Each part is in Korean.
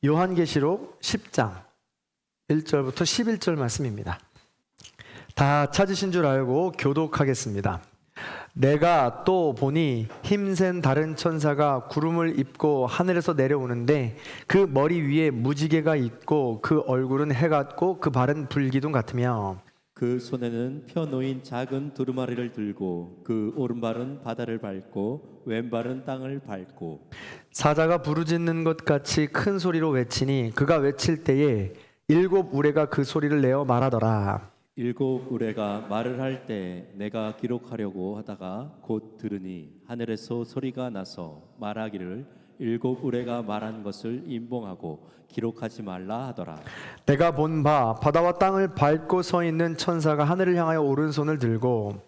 요한계시록 10장 1절부터 11절 말씀입니다. 다 찾으신 줄 알고 교독하겠습니다. 내가 또 보니 힘센 다른 천사가 구름을 입고 하늘에서 내려오는데 그 머리 위에 무지개가 있고 그 얼굴은 해 같고 그 발은 불기둥 같으며 그 손에는 펴놓인 작은 두루마리를 들고 그 오른발은 바다를 밟고 왼발은 땅을 밟고 사자가 부르짖는 것 같이 큰 소리로 외치니 그가 외칠 때에 일곱 우레가 그 소리를 내어 말하더라. 일곱 우레가 말을 할 때 내가 기록하려고 하다가 곧 들으니 하늘에서 소리가 나서 말하기를 일곱 우레가 말한 것을 임봉하고 기록하지 말라 하더라. 내가 본 바 바다와 땅을 밟고 서 있는 천사가 하늘을 향하여 오른손을 들고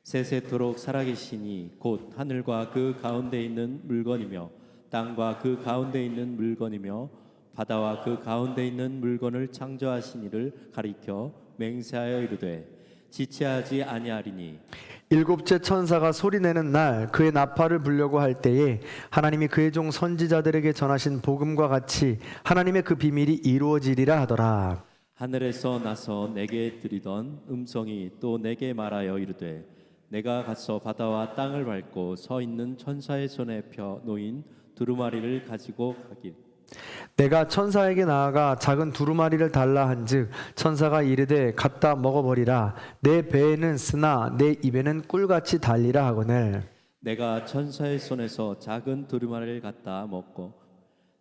세세토록 살아계시니 곧 하늘과 그 가운데 있는 물건이며 땅과 그 가운데 있는 물건이며 바다와 그 가운데 있는 물건을 창조하신 이를 가리켜 맹세하여 이르되 지체하지 아니하리니 일곱째 천사가 소리내는 날 그의 나팔을 불려고 할 때에 하나님이 그의 종 선지자들에게 전하신 복음과 같이 하나님의 그 비밀이 이루어지리라 하더라. 하늘에서 나서 내게 들이던 음성이 또 내게 말하여 이르되 내가 가서 바다와 땅을 밟고 서 있는 천사의 손에 펴 놓인 두루마리를 가지고 가길. 내가 천사에게 나아가 작은 두루마리를 달라 한즉 천사가 이르되 갖다 먹어버리라. 내 배에는 쓰나 내 입에는 꿀같이 달리라 하거늘. 내가 천사의 손에서 작은 두루마리를 갖다 먹고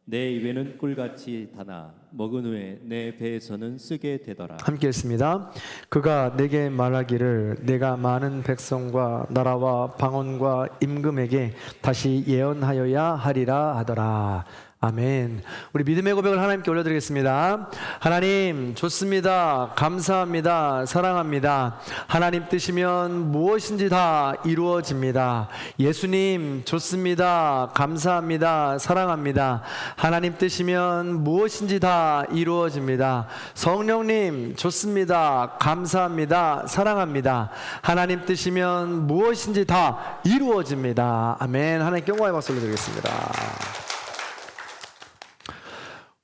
내 입에는 꿀같이 다나 먹은 후에 내 배에서는 쓰게 되더라. 함께 했습니다. 그가 내게 말하기를 내가 많은 백성과 나라와 방언과 임금에게 다시 예언하여야 하리라 하더라. 아멘. 우리 믿음의 고백을 하나님께 올려드리겠습니다. 하나님 좋습니다. 감사합니다. 사랑합니다. 하나님 뜻이면 무엇인지 다 이루어집니다. 예수님 좋습니다. 감사합니다. 사랑합니다. 하나님 뜻이면 무엇인지 다 이루어집니다. 성령님 좋습니다. 감사합니다. 사랑합니다. 하나님 뜻이면 무엇인지 다 이루어집니다. 아멘. 하나님께 영광의 박수 올려드리겠습니다.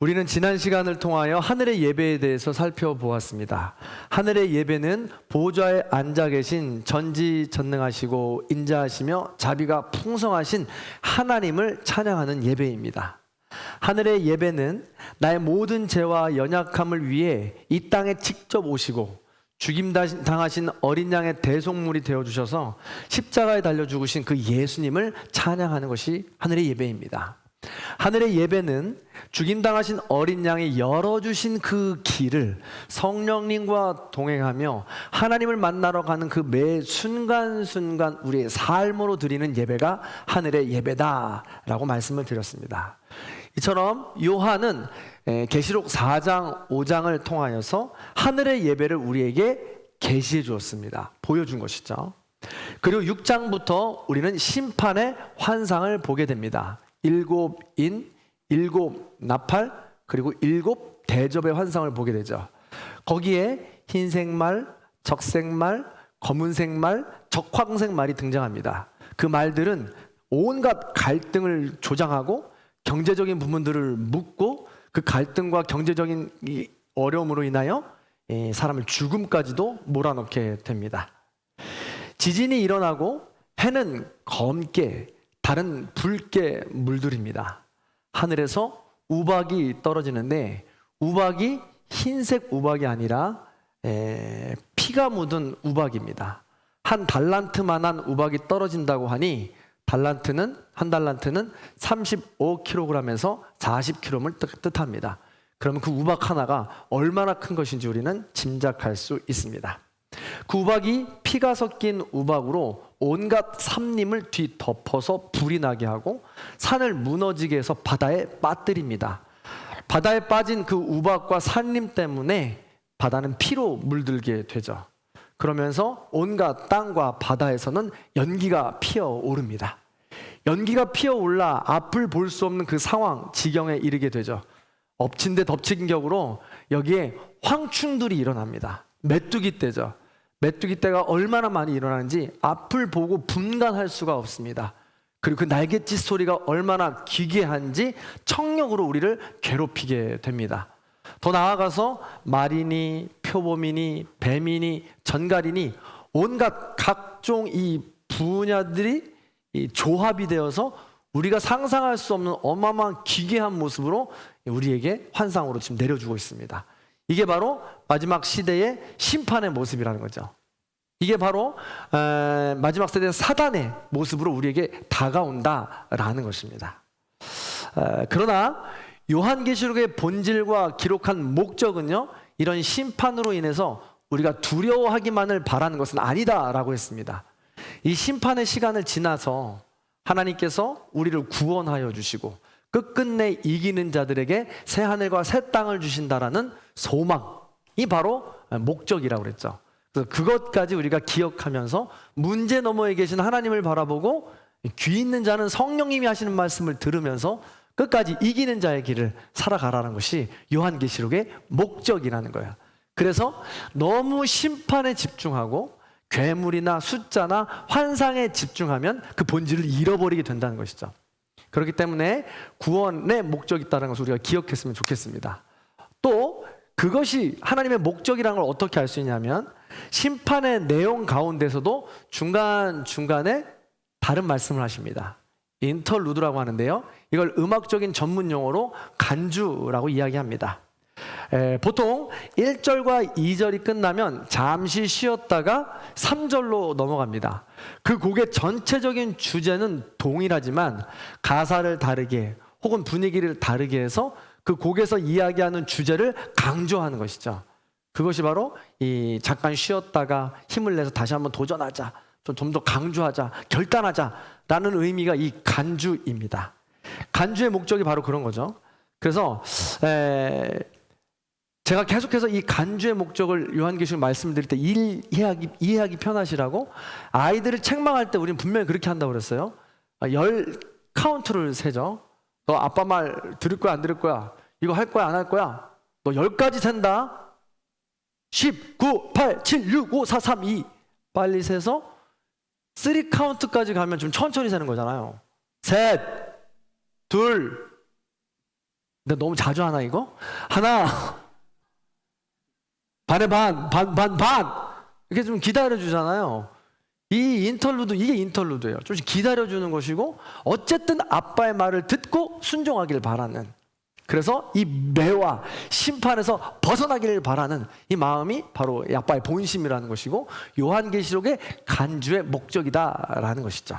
우리는 지난 시간을 통하여 하늘의 예배에 대해서 살펴보았습니다. 하늘의 예배는 보좌에 앉아 계신 전지전능하시고 인자하시며 자비가 풍성하신 하나님을 찬양하는 예배입니다. 하늘의 예배는 나의 모든 죄와 연약함을 위해 이 땅에 직접 오시고 죽임 당하신 어린 양의 대속물이 되어주셔서 십자가에 달려 죽으신 그 예수님을 찬양하는 것이 하늘의 예배입니다. 하늘의 예배는 죽임당하신 어린 양이 열어주신 그 길을 성령님과 동행하며 하나님을 만나러 가는 그 매 순간순간 우리의 삶으로 드리는 예배가 하늘의 예배다라고 말씀을 드렸습니다. 이처럼 요한은 계시록 4장 5장을 통하여서 하늘의 예배를 우리에게 계시해 주었습니다. 보여준 것이죠. 그리고 6장부터 우리는 심판의 환상을 보게 됩니다. 일곱 인, 일곱 나팔, 그리고 일곱 대접의 환상을 보게 되죠. 거기에 흰색 말, 적색 말, 검은색 말, 적황색 말이 등장합니다. 그 말들은 온갖 갈등을 조장하고 경제적인 부분들을 묻고 그 갈등과 경제적인 어려움으로 인하여 사람을 죽음까지도 몰아넣게 됩니다. 지진이 일어나고 해는 검게 다른 붉게 물들입니다. 하늘에서 우박이 떨어지는데 우박이 흰색 우박이 아니라 피가 묻은 우박입니다. 한 달란트만한 우박이 떨어진다고 하니 한 달란트는 35kg에서 40kg를 뜻합니다. 그러면 그 우박 하나가 얼마나 큰 것인지 우리는 짐작할 수 있습니다. 그 우박이 피가 섞인 우박으로 온갖 산림을 뒤덮어서 불이 나게 하고 산을 무너지게 해서 바다에 빠뜨립니다. 바다에 빠진 그 우박과 산림 때문에 바다는 피로 물들게 되죠. 그러면서 온갖 땅과 바다에서는 연기가 피어오릅니다. 연기가 피어올라 앞을 볼 수 없는 그 상황, 지경에 이르게 되죠. 엎친 데 덮친 격으로 여기에 황충들이 일어납니다. 메뚜기 떼죠. 메뚜기 떼가 얼마나 많이 일어나는지 앞을 보고 분간할 수가 없습니다. 그리고 그 날갯짓 소리가 얼마나 기괴한지 청력으로 우리를 괴롭히게 됩니다. 더 나아가서 말이니 표범이니 뱀이니 전갈이니 온갖 각종 이 분야들이 이 조합이 되어서 우리가 상상할 수 없는 어마어마한 기괴한 모습으로 우리에게 환상으로 지금 내려주고 있습니다. 이게 바로 마지막 시대의 심판의 모습이라는 거죠. 이게 바로 마지막 세대 사단의 모습으로 우리에게 다가온다라는 것입니다. 그러나 요한계시록의 본질과 기록한 목적은요, 이런 심판으로 인해서 우리가 두려워하기만을 바라는 것은 아니다라고 했습니다. 이 심판의 시간을 지나서 하나님께서 우리를 구원하여 주시고 끝끝내 이기는 자들에게 새 하늘과 새 땅을 주신다라는 소망이 바로 목적이라고 그랬죠. 그래서 그것까지 우리가 기억하면서 문제 너머에 계신 하나님을 바라보고 귀 있는 자는 성령님이 하시는 말씀을 들으면서 끝까지 이기는 자의 길을 살아가라는 것이 요한계시록의 목적이라는 거예요. 그래서 너무 심판에 집중하고 괴물이나 숫자나 환상에 집중하면 그 본질을 잃어버리게 된다는 것이죠. 그렇기 때문에 구원의 목적이 있다는 것을 우리가 기억했으면 좋겠습니다. 또 그것이 하나님의 목적이라는 걸 어떻게 알 수 있냐면 심판의 내용 가운데서도 중간중간에 다른 말씀을 하십니다. 인터루드라고 하는데요, 이걸 음악적인 전문 용어로 간주라고 이야기합니다. 보통 1절과 2절이 끝나면 잠시 쉬었다가 3절로 넘어갑니다. 그 곡의 전체적인 주제는 동일하지만 가사를 다르게 혹은 분위기를 다르게 해서 그 곡에서 이야기하는 주제를 강조하는 것이죠. 그것이 바로 이 잠깐 쉬었다가 힘을 내서 다시 한번 도전하자, 좀 더 강조하자, 결단하자라는 의미가 이 간주입니다. 간주의 목적이 바로 그런 거죠. 그래서 제가 계속해서 이 간주의 목적을 요한계시록 말씀드릴 때 이해하기 편하시라고 아이들을 책망할 때 우리는 분명히 그렇게 한다고 그랬어요. 10 카운트를 세죠. 너 아빠 말 들을 거야 안 들을 거야? 이거 할 거야 안 할 거야? 너 10까지 센다. 10, 9, 8, 7, 6, 5, 4, 3, 2 빨리 세서 3 카운트까지 가면 좀 천천히 세는 거잖아요. 셋, 둘, 근데 너무 자주 하나 이거? 하나, 반에 반, 이렇게 좀 기다려주잖아요. 이 인터루드, 이게 인터루드예요. 좀 기다려주는 것이고 어쨌든 아빠의 말을 듣고 순종하길 바라는, 그래서 이 매와 심판에서 벗어나기를 바라는 이 마음이 바로 이 아빠의 본심이라는 것이고 요한계시록의 간주의 목적이다라는 것이죠.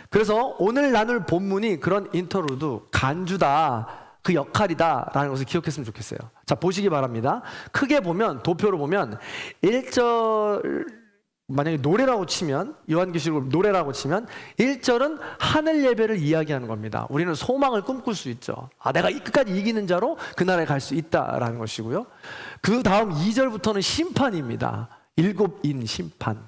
그래서 오늘 나눌 본문이 그런 인터루드, 간주다, 그 역할이다라는 것을 기억했으면 좋겠어요. 자, 보시기 바랍니다. 크게 보면, 도표로 보면 1절, 만약에 노래라고 치면, 요한계시록 노래라고 치면 1절은 하늘 예배를 이야기하는 겁니다. 우리는 소망을 꿈꿀 수 있죠. 내가 끝까지 이기는 자로 그날에 갈 수 있다라는 것이고요. 그 다음 2절부터는 심판입니다. 7인 심판,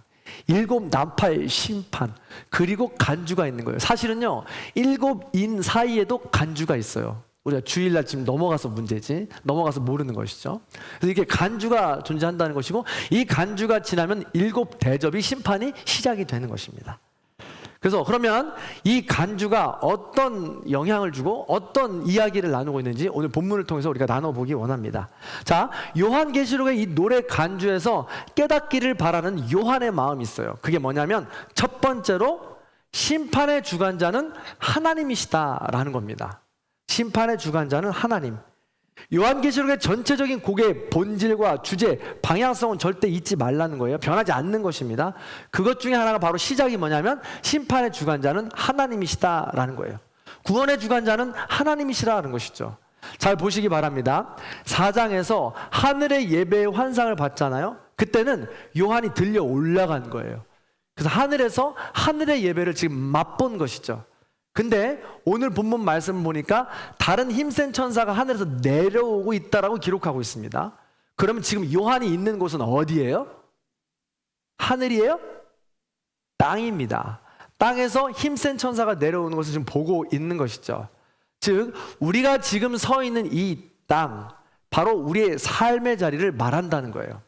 7 나팔 심판, 그리고 간주가 있는 거예요. 사실은요, 7인 사이에도 간주가 있어요. 우리가 주일날 지금 넘어가서 문제지, 넘어가서 모르는 것이죠. 그래서 이게 간주가 존재한다는 것이고, 이 간주가 지나면 7 대접이 심판이 시작이 되는 것입니다. 그래서 그러면 이 간주가 어떤 영향을 주고 어떤 이야기를 나누고 있는지 오늘 본문을 통해서 우리가 나눠보기 원합니다. 자, 요한계시록의 이 노래 간주에서 깨닫기를 바라는 요한의 마음이 있어요. 그게 뭐냐면 첫 번째로 심판의 주관자는 하나님이시다라는 겁니다. 심판의 주관자는 하나님. 요한계시록의 전체적인 곡의 본질과 주제, 방향성은 절대 잊지 말라는 거예요. 변하지 않는 것입니다. 그것 중에 하나가 바로 시작이 뭐냐면 심판의 주관자는 하나님이시다라는 거예요. 구원의 주관자는 하나님이시라는 것이죠. 잘 보시기 바랍니다. 4장에서 하늘의 예배의 환상을 봤잖아요. 그때는 요한이 들려 올라간 거예요. 그래서 하늘에서 하늘의 예배를 지금 맛본 것이죠. 근데 오늘 본문 말씀 보니까 다른 힘센 천사가 하늘에서 내려오고 있다라고 기록하고 있습니다. 그러면 지금 요한이 있는 곳은 어디예요? 하늘이에요? 땅입니다. 땅에서 힘센 천사가 내려오는 것을 지금 보고 있는 것이죠. 즉 우리가 지금 서 있는 이 땅, 바로 우리의 삶의 자리를 말한다는 거예요.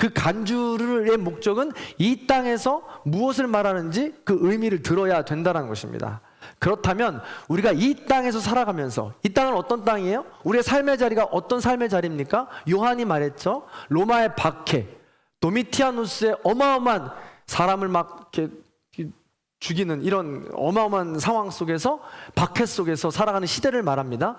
그 간주의 목적은 이 땅에서 무엇을 말하는지 그 의미를 들어야 된다는 것입니다. 그렇다면 우리가 이 땅에서 살아가면서, 이 땅은 어떤 땅이에요? 우리의 삶의 자리가 어떤 삶의 자리입니까? 요한이 말했죠. 로마의 박해, 도미티아누스의 어마어마한 사람을 막 이렇게 죽이는 이런 어마어마한 상황 속에서, 박해 속에서 살아가는 시대를 말합니다.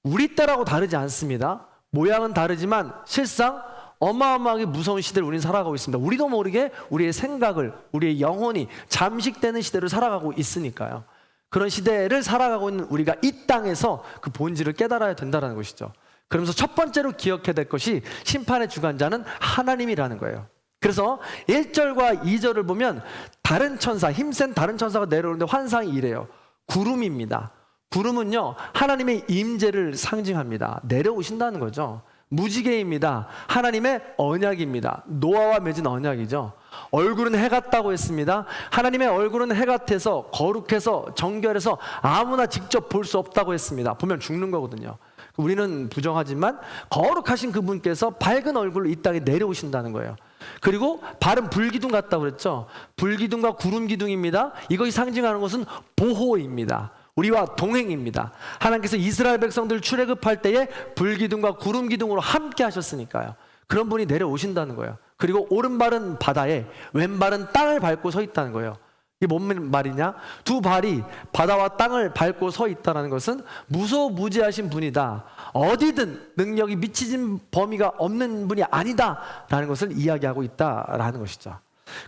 우리 때라고 다르지 않습니다. 모양은 다르지만 실상 어마어마하게 무서운 시대를 우리는 살아가고 있습니다. 우리도 모르게 우리의 생각을, 우리의 영혼이 잠식되는 시대를 살아가고 있으니까요. 그런 시대를 살아가고 있는 우리가 이 땅에서 그 본질을 깨달아야 된다는 것이죠. 그러면서 첫 번째로 기억해야 될 것이 심판의 주관자는 하나님이라는 거예요. 그래서 1절과 2절을 보면 다른 천사, 힘센 다른 천사가 내려오는데 환상이 이래요. 구름입니다. 구름은요, 하나님의 임재를 상징합니다. 내려오신다는 거죠. 무지개입니다. 하나님의 언약입니다. 노아와 맺은 언약이죠. 얼굴은 해 같다고 했습니다. 하나님의 얼굴은 해 같아서 거룩해서 정결해서 아무나 직접 볼 수 없다고 했습니다. 보면 죽는 거거든요. 우리는 부정하지만 거룩하신 그분께서 밝은 얼굴로 이 땅에 내려오신다는 거예요. 그리고 발은 불기둥 같다고 그랬죠. 불기둥과 구름기둥입니다. 이것이 상징하는 것은 보호입니다. 우리와 동행입니다. 하나님께서 이스라엘 백성들 출애굽할 때에 불기둥과 구름기둥으로 함께 하셨으니까요. 그런 분이 내려오신다는 거예요. 그리고 오른발은 바다에, 왼발은 땅을 밟고 서 있다는 거예요. 이게 뭔 말이냐? 두 발이 바다와 땅을 밟고 서 있다는 것은 무소무지하신 분이다. 어디든 능력이 미치진 범위가 없는 분이 아니다라는 것을 이야기하고 있다라는 것이죠.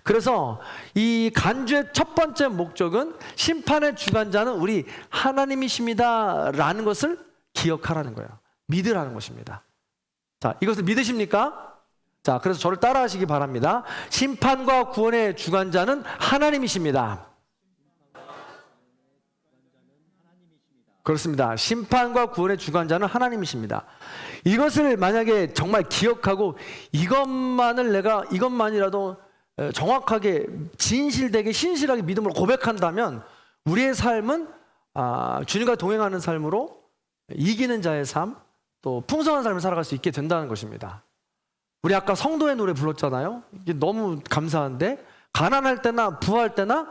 그래서 이 간주의 첫 번째 목적은 심판의 주관자는 우리 하나님이십니다라는 것을 기억하라는 거예요. 믿으라는 것입니다. 자, 이것을 믿으십니까? 자, 그래서 저를 따라하시기 바랍니다. 심판과 구원의 주관자는 하나님이십니다. 그렇습니다. 심판과 구원의 주관자는 하나님이십니다. 이것을 만약에 정말 기억하고 이것만이라도 정확하게 진실되게 신실하게 믿음으로 고백한다면 우리의 삶은 주님과 동행하는 삶으로 이기는 자의 삶, 또 풍성한 삶을 살아갈 수 있게 된다는 것입니다. 우리 아까 성도의 노래 불렀잖아요. 이게 너무 감사한데, 가난할 때나 부할 때나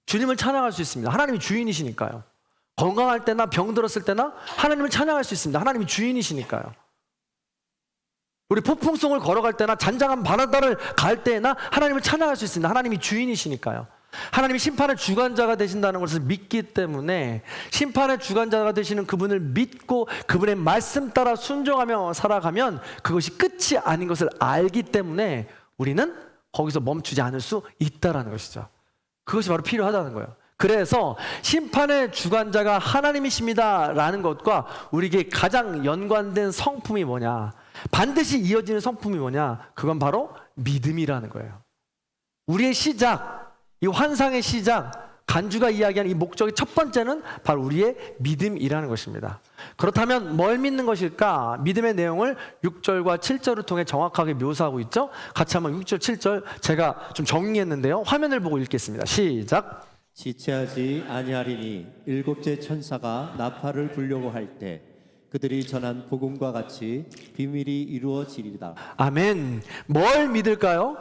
주님을 찬양할 수 있습니다. 하나님이 주인이시니까요. 건강할 때나 병들었을 때나 하나님을 찬양할 수 있습니다. 하나님이 주인이시니까요. 우리 폭풍성을 걸어갈 때나 잔잔한 바다를 갈 때나 하나님을 찬양할 수 있습니다. 하나님이 주인이시니까요. 하나님이 심판의 주관자가 되신다는 것을 믿기 때문에 심판의 주관자가 되시는 그분을 믿고 그분의 말씀 따라 순종하며 살아가면 그것이 끝이 아닌 것을 알기 때문에 우리는 거기서 멈추지 않을 수 있다는 것이죠. 그것이 바로 필요하다는 거예요. 그래서 심판의 주관자가 하나님이십니다라는 것과 우리에게 가장 연관된 성품이 뭐냐, 반드시 이어지는 성품이 뭐냐, 그건 바로 믿음이라는 거예요. 우리의 시작, 이 환상의 시작, 간주가 이야기하는 이 목적의 첫 번째는 바로 우리의 믿음이라는 것입니다. 그렇다면 뭘 믿는 것일까? 믿음의 내용을 6절과 7절을 통해 정확하게 묘사하고 있죠. 같이 한번 6절, 7절 제가 좀 정리했는데요. 화면을 보고 읽겠습니다. 시작. 지체하지 아니하리니 일곱째 천사가 나팔을 불려고 할 때 그들이 전한 복음과 같이 비밀이 이루어지리다. 아멘. 뭘 믿을까요?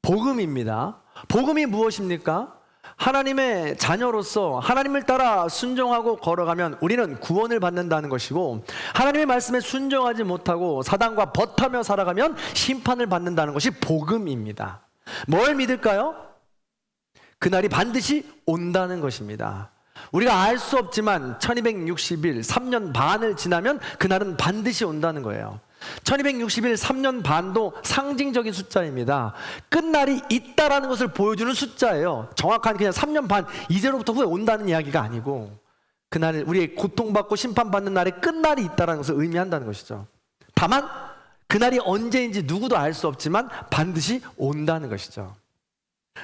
복음입니다. 복음이 무엇입니까? 하나님의 자녀로서 하나님을 따라 순종하고 걸어가면 우리는 구원을 받는다는 것이고, 하나님의 말씀에 순종하지 못하고 사단과 벗하며 살아가면 심판을 받는다는 것이 복음입니다. 뭘 믿을까요? 그날이 반드시 온다는 것입니다. 우리가 알 수 없지만 1260일, 3년 반을 지나면 그날은 반드시 온다는 거예요. 1260일, 3년 반도 상징적인 숫자입니다. 끝날이 있다라는 것을 보여주는 숫자예요. 정확한 그냥 3년 반 이제로부터 후에 온다는 이야기가 아니고, 그날 우리의 고통받고 심판받는 날에 끝날이 있다는 것을 의미한다는 것이죠. 다만 그날이 언제인지 누구도 알 수 없지만 반드시 온다는 것이죠.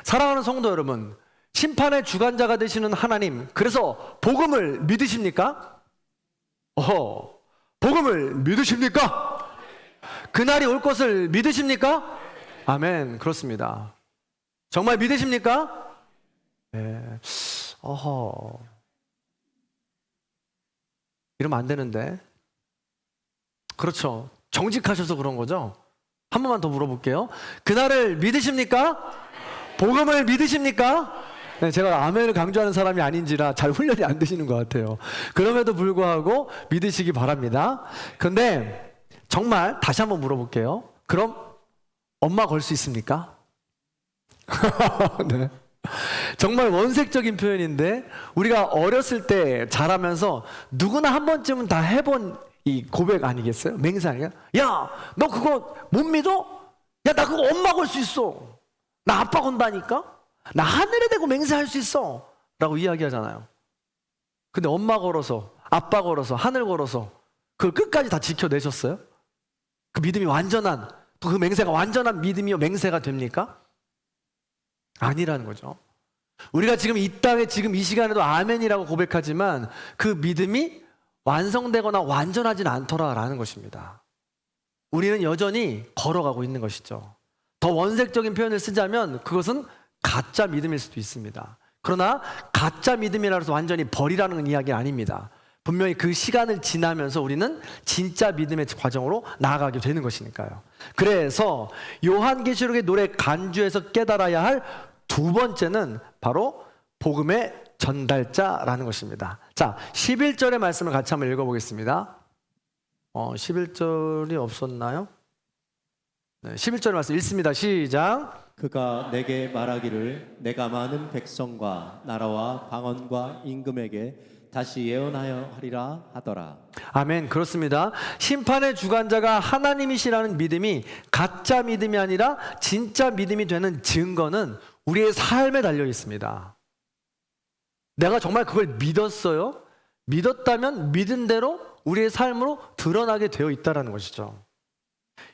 사랑하는 성도 여러분, 심판의 주관자가 되시는 하나님, 그래서 복음을 믿으십니까? 복음을 믿으십니까? 그날이 올 것을 믿으십니까? 아멘. 그렇습니다. 정말 믿으십니까? 네. 이러면 안 되는데. 그렇죠. 정직하셔서 그런 거죠. 한 번만 더 물어볼게요. 그날을 믿으십니까? 복음을 믿으십니까? 네, 제가 아멘을 강조하는 사람이 아닌지라 잘 훈련이 안 되시는 것 같아요. 그럼에도 불구하고 믿으시기 바랍니다. 그런데 정말 다시 한번 물어볼게요. 그럼 엄마 걸 수 있습니까? 네. 정말 원색적인 표현인데 우리가 어렸을 때 자라면서 누구나 한 번쯤은 다 해본 이 고백 아니겠어요? 맹세 아니야? 야, 너 그거 못 믿어? 야, 나 그거 엄마 걸 수 있어. 나 아빠 건다니까? 나 하늘에 대고 맹세할 수 있어. 라고 이야기하잖아요. 근데 엄마 걸어서, 아빠 걸어서, 하늘 걸어서 그걸 끝까지 다 지켜내셨어요? 그 믿음이 완전한, 또 그 맹세가 완전한 믿음이요 맹세가 됩니까? 아니라는 거죠. 우리가 지금 이 땅에 지금 이 시간에도 아멘이라고 고백하지만 그 믿음이 완성되거나 완전하진 않더라라는 것입니다. 우리는 여전히 걸어가고 있는 것이죠. 더 원색적인 표현을 쓰자면 그것은 가짜 믿음일 수도 있습니다. 그러나 가짜 믿음이라 해서 완전히 버리라는 이야기는 아닙니다. 분명히 그 시간을 지나면서 우리는 진짜 믿음의 과정으로 나아가게 되는 것이니까요. 그래서 요한계시록의 노래 간주에서 깨달아야 할 두 번째는 바로 복음의 전달자라는 것입니다. 자, 11절의 말씀을 같이 한번 읽어보겠습니다. 11절이 없었나요? 네, 11절의 말씀 읽습니다. 시작. 그가 내게 말하기를 내가 많은 백성과 나라와 방언과 임금에게 다시 예언하여 하리라 하더라. 아멘. 그렇습니다. 심판의 주관자가 하나님이시라는 믿음이 가짜 믿음이 아니라 진짜 믿음이 되는 증거는 우리의 삶에 달려 있습니다. 내가 정말 그걸 믿었어요? 믿었다면 믿은 대로 우리의 삶으로 드러나게 되어 있다는 것이죠.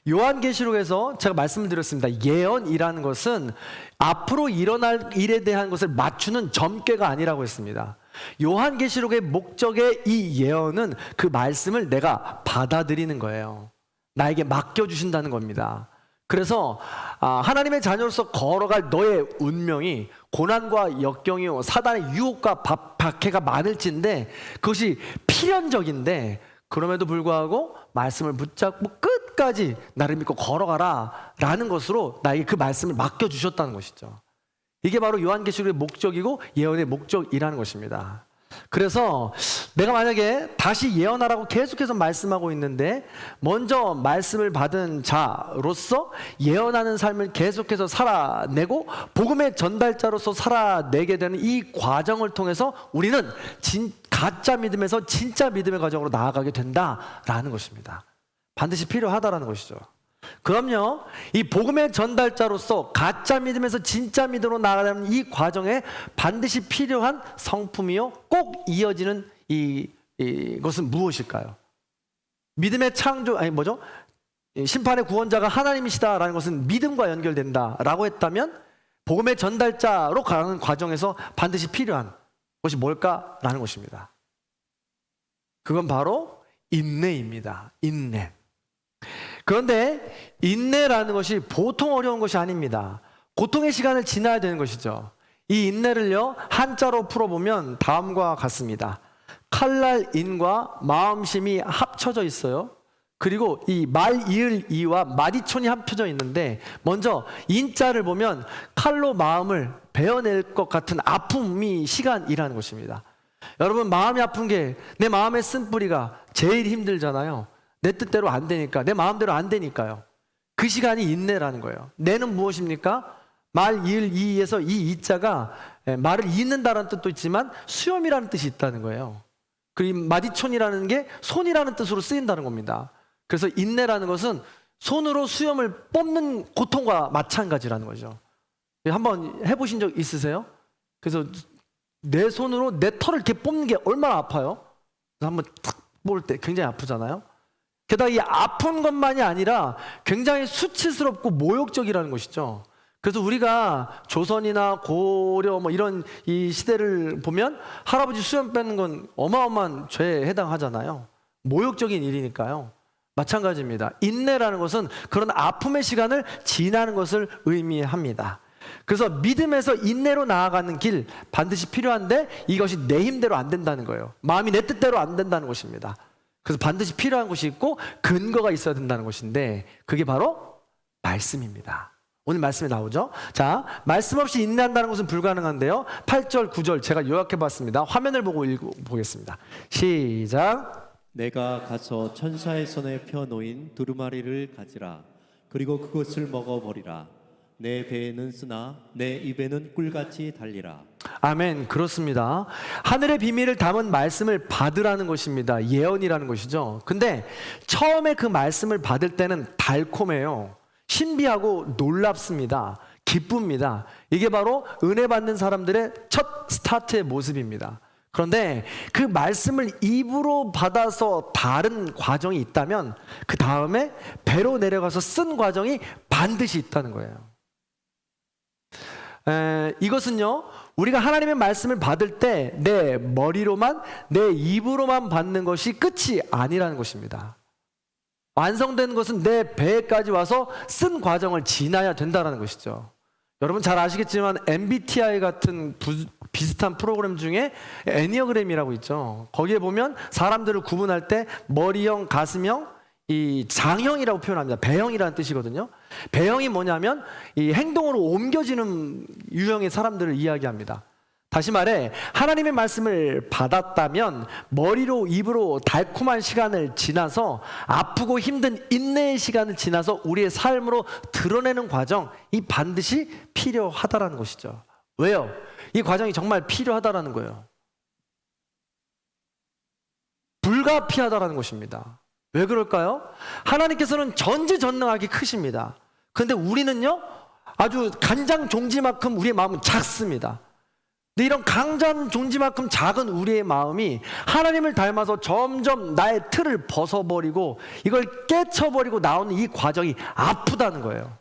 요한계시록에서 제가 말씀을 드렸습니다. 예언이라는 것은 앞으로 일어날 일에 대한 것을 맞추는 점괘가 아니라고 했습니다. 요한계시록의 목적의 이 예언은 그 말씀을 내가 받아들이는 거예요. 나에게 맡겨주신다는 겁니다. 그래서 하나님의 자녀로서 걸어갈 너의 운명이 고난과 역경이요 사단의 유혹과 박해가 많을진데 그것이 필연적인데 그럼에도 불구하고 말씀을 붙잡고 끝까지 나를 믿고 걸어가라 라는 것으로 나에게 그 말씀을 맡겨주셨다는 것이죠. 이게 바로 요한계시록의 목적이고 예언의 목적이라는 것입니다. 그래서 내가 만약에 다시 예언하라고 계속해서 말씀하고 있는데 먼저 말씀을 받은 자로서 예언하는 삶을 계속해서 살아내고 복음의 전달자로서 살아내게 되는 이 과정을 통해서 우리는 가짜 믿음에서 진짜 믿음의 과정으로 나아가게 된다라는 것입니다. 반드시 필요하다라는 것이죠. 그럼요, 이 복음의 전달자로서 가짜 믿음에서 진짜 믿음으로 나아가는 이 과정에 반드시 필요한 성품이요 꼭 이어지는 이것은 무엇일까요? 믿음의 창조 심판의 구원자가 하나님이시다라는 것은 믿음과 연결된다라고 했다면 복음의 전달자로 가는 과정에서 반드시 필요한 것이 뭘까라는 것입니다. 그건 바로 인내입니다. 인내. 그런데 인내라는 것이 보통 어려운 것이 아닙니다. 고통의 시간을 지나야 되는 것이죠. 이 인내를요 한자로 풀어보면 다음과 같습니다. 칼날인과 마음심이 합쳐져 있어요. 그리고 이 말, 이을, 이와 마디촌이 합쳐져 있는데 먼저 인자를 보면 칼로 마음을 베어낼 것 같은 아픔이 시간이라는 것입니다. 여러분 마음이 아픈 게 내 마음의 쓴뿌리가 제일 힘들잖아요. 내 뜻대로 안 되니까, 내 마음대로 안 되니까요. 그 시간이 인내라는 거예요. 내는 무엇입니까? 말, 이을, 이에서 이 이자가 말을 잇는다는 뜻도 있지만 수염이라는 뜻이 있다는 거예요. 그리고 마디촌이라는 게 손이라는 뜻으로 쓰인다는 겁니다. 그래서 인내라는 것은 손으로 수염을 뽑는 고통과 마찬가지라는 거죠. 한번 해보신 적 있으세요? 그래서 내 손으로 내 털을 이렇게 뽑는 게 얼마나 아파요? 그래서 한번 탁 뽑을 때 굉장히 아프잖아요. 게다가 이 아픈 것만이 아니라 굉장히 수치스럽고 모욕적이라는 것이죠. 그래서 우리가 조선이나 고려 이런 이 시대를 보면 할아버지 수염 빼는 건 어마어마한 죄에 해당하잖아요. 모욕적인 일이니까요. 마찬가지입니다. 인내라는 것은 그런 아픔의 시간을 지나는 것을 의미합니다. 그래서 믿음에서 인내로 나아가는 길 반드시 필요한데 이것이 내 힘대로 안 된다는 거예요. 마음이 내 뜻대로 안 된다는 것입니다. 그래서 반드시 필요한 것이 있고 근거가 있어야 된다는 것인데 그게 바로 말씀입니다. 오늘 말씀에 나오죠. 자, 말씀 없이 인내한다는 것은 불가능한데요. 8절, 9절 제가 요약해 봤습니다. 화면을 보고 읽어보겠습니다. 시작. 내가 가서 천사의 손에 펴 놓인 두루마리를 가지라. 그리고 그것을 먹어버리라. 내 배에는 쓰나 내 입에는 꿀같이 달리라. 아멘. 그렇습니다. 하늘의 비밀을 담은 말씀을 받으라는 것입니다. 예언이라는 것이죠. 근데 처음에 그 말씀을 받을 때는 달콤해요. 신비하고 놀랍습니다. 기쁩니다. 이게 바로 은혜 받는 사람들의 첫 스타트의 모습입니다. 그런데 그 말씀을 입으로 받아서 다른 과정이 있다면 그 다음에 배로 내려가서 쓴 과정이 반드시 있다는 거예요. 이것은요, 우리가 하나님의 말씀을 받을 때 내 머리로만, 내 입으로만 받는 것이 끝이 아니라는 것입니다. 완성된 것은 내 배에까지 와서 쓴 과정을 지나야 된다는 것이죠. 여러분 잘 아시겠지만 MBTI 같은 비슷한 프로그램 중에 애니어그램이라고 있죠. 거기에 보면 사람들을 구분할 때 머리형, 가슴형, 이 장형이라고 표현합니다. 배형이라는 뜻이거든요. 배형이 뭐냐면 이 행동으로 옮겨지는 유형의 사람들을 이야기합니다. 다시 말해 하나님의 말씀을 받았다면 머리로 입으로 달콤한 시간을 지나서 아프고 힘든 인내의 시간을 지나서 우리의 삶으로 드러내는 과정이 반드시 필요하다라는 것이죠. 왜요? 이 과정이 정말 필요하다라는 거예요. 불가피하다라는 것입니다. 왜 그럴까요? 하나님께서는 전지전능하게 크십니다. 그런데 우리는요, 아주 간장 종지만큼 우리의 마음은 작습니다. 근데 이런 강장 종지만큼 작은 우리의 마음이 하나님을 닮아서 점점 나의 틀을 벗어버리고 이걸 깨쳐버리고 나오는 이 과정이 아프다는 거예요.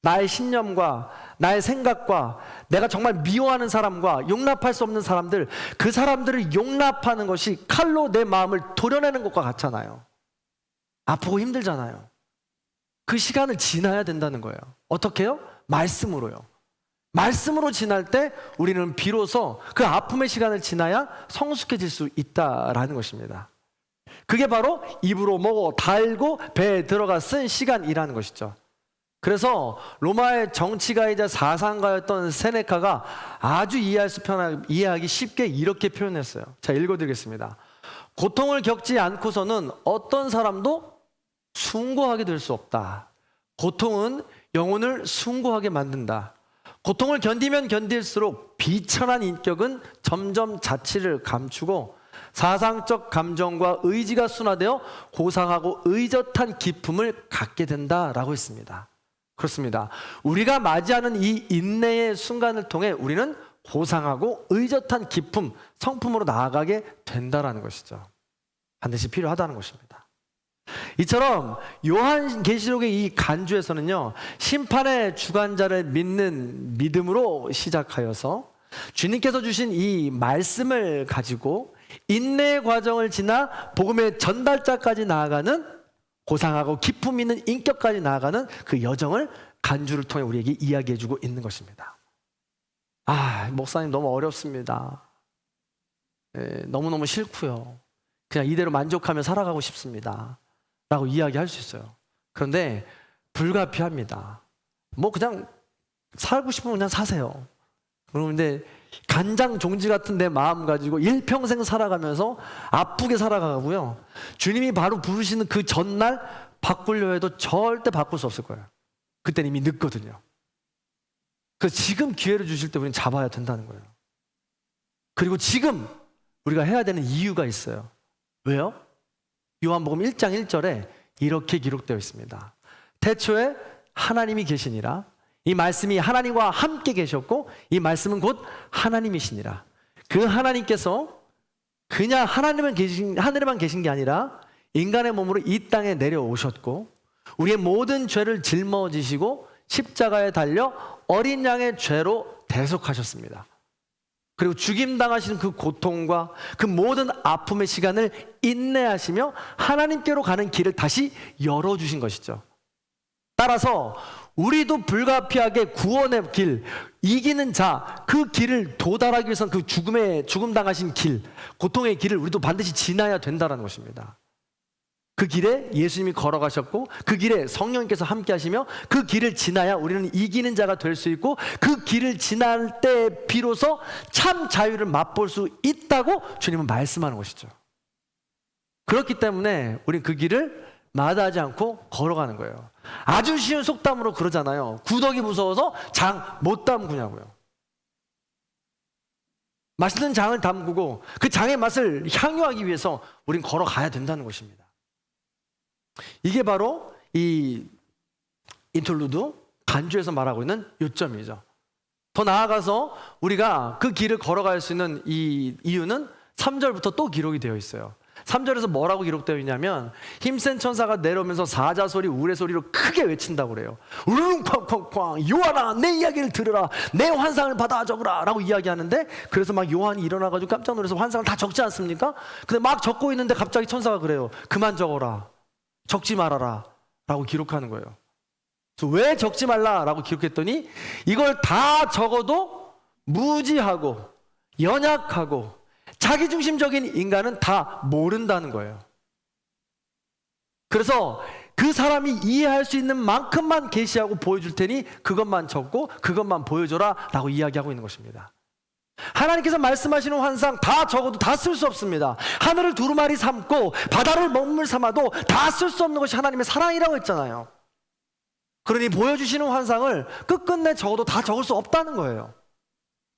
나의 신념과 나의 생각과 내가 정말 미워하는 사람과 용납할 수 없는 사람들, 그 사람들을 용납하는 것이 칼로 내 마음을 도려내는 것과 같잖아요. 아프고 힘들잖아요. 그 시간을 지나야 된다는 거예요. 어떻게 해요? 말씀으로요. 말씀으로 지날 때 우리는 비로소 그 아픔의 시간을 지나야 성숙해질 수 있다라는 것입니다. 그게 바로 입으로 먹어 달고 배에 들어가 쓴 시간이라는 것이죠. 그래서 로마의 정치가이자 사상가였던 세네카가 아주 이해하기 쉽게 이렇게 표현했어요. 자, 읽어드리겠습니다. 고통을 겪지 않고서는 어떤 사람도 숭고하게 될 수 없다. 고통은 영혼을 숭고하게 만든다. 고통을 견디면 견딜수록 비천한 인격은 점점 자취를 감추고 사상적 감정과 의지가 순화되어 고상하고 의젓한 기품을 갖게 된다라고 했습니다. 그렇습니다. 우리가 맞이하는 이 인내의 순간을 통해 우리는 고상하고 의젓한 기품, 성품으로 나아가게 된다라는 것이죠. 반드시 필요하다는 것입니다. 이처럼 요한계시록의 이 간주에서는요, 심판의 주관자를 믿는 믿음으로 시작하여서 주님께서 주신 이 말씀을 가지고 인내의 과정을 지나 복음의 전달자까지 나아가는 고상하고 기품 있는 인격까지 나아가는 그 여정을 간주를 통해 우리에게 이야기해주고 있는 것입니다. 아, 목사님 너무 어렵습니다. 너무너무 싫고요. 그냥 이대로 만족하며 살아가고 싶습니다. 라고 이야기할 수 있어요. 그런데 불가피합니다. 뭐 그냥 살고 싶으면 그냥 사세요. 그런데 간장 종지 같은 내 마음 가지고 일평생 살아가면서 아프게 살아가고요. 주님이 바로 부르시는 그 전날 바꾸려 해도 절대 바꿀 수 없을 거예요. 그때는 이미 늦거든요. 그래서 지금 기회를 주실 때 우리는 잡아야 된다는 거예요. 그리고 지금 우리가 해야 되는 이유가 있어요. 왜요? 요한복음 1장 1절에 이렇게 기록되어 있습니다. 태초에 하나님이 계시니라. 이 말씀이 하나님과 함께 계셨고 이 말씀은 곧 하나님이시니라. 그 하나님께서 그냥 하늘에만 계신 게 아니라 인간의 몸으로 이 땅에 내려오셨고 우리의 모든 죄를 짊어지시고 십자가에 달려 어린 양의 죄로 대속하셨습니다. 그리고 죽임당하시는 그 고통과 그 모든 아픔의 시간을 인내하시며 하나님께로 가는 길을 다시 열어주신 것이죠. 따라서 우리도 불가피하게 구원의 길, 이기는 자, 그 길을 도달하기 위해서는 그 죽음 당하신 길, 고통의 길을 우리도 반드시 지나야 된다는 것입니다. 그 길에 예수님이 걸어가셨고 그 길에 성령님께서 함께 하시며 그 길을 지나야 우리는 이기는 자가 될 수 있고 그 길을 지날 때 비로소 참 자유를 맛볼 수 있다고 주님은 말씀하는 것이죠. 그렇기 때문에 우리는 그 길을 마다하지 않고 걸어가는 거예요. 아주 쉬운 속담으로 그러잖아요. 구더기 무서워서 장 못 담그냐고요. 맛있는 장을 담그고 그 장의 맛을 향유하기 위해서 우린 걸어가야 된다는 것입니다. 이게 바로 이 인터루드 간주에서 말하고 있는 요점이죠. 더 나아가서 우리가 그 길을 걸어갈 수 있는 이 이유는 3절부터 또 기록이 되어 있어요. 3절에서 뭐라고 기록되어 있냐면 힘센 천사가 내려오면서 사자소리 우레소리로 크게 외친다고 그래요. 울릉쾅쾅쾅 요한아 내 이야기를 들으라 내 환상을 받아 적으라 라고 이야기하는데, 그래서 막 요한이 일어나가지고 깜짝 놀라서 환상을 다 적지 않습니까? 근데 막 적고 있는데 갑자기 천사가 그래요. 그만 적어라, 적지 말아라 라고 기록하는 거예요. 그래서 왜 적지 말라 라고 기록했더니 이걸 다 적어도 무지하고 연약하고 자기중심적인 인간은 다 모른다는 거예요. 그래서 그 사람이 이해할 수 있는 만큼만 계시하고 보여줄 테니 그것만 적고 그것만 보여줘라 라고 이야기하고 있는 것입니다. 하나님께서 말씀하시는 환상 다 적어도 다 쓸 수 없습니다. 하늘을 두루마리 삼고 바다를 먹물 삼아도 다 쓸 수 없는 것이 하나님의 사랑이라고 했잖아요. 그러니 보여주시는 환상을 끝끝내 적어도 다 적을 수 없다는 거예요.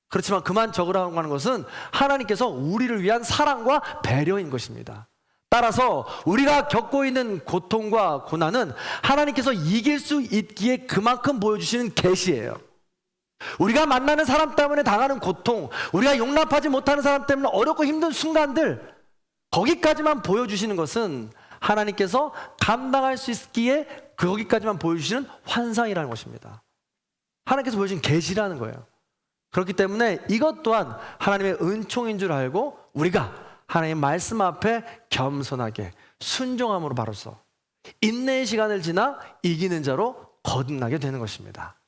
그렇지만 그만 적으라고 하는 것은 하나님께서 우리를 위한 사랑과 배려인 것입니다. 따라서 우리가 겪고 있는 고통과 고난은 하나님께서 이길 수 있기에 그만큼 보여주시는 계시예요. 우리가 만나는 사람 때문에 당하는 고통, 우리가 용납하지 못하는 사람 때문에 어렵고 힘든 순간들, 거기까지만 보여주시는 것은 하나님께서 감당할 수 있기에 거기까지만 보여주시는 환상이라는 것입니다. 하나님께서 보여주신 계시라는 거예요. 그렇기 때문에 이것 또한 하나님의 은총인 줄 알고 우리가 하나님의 말씀 앞에 겸손하게 순종함으로 바로서 인내의 시간을 지나 이기는 자로 거듭나게 되는 것입니다.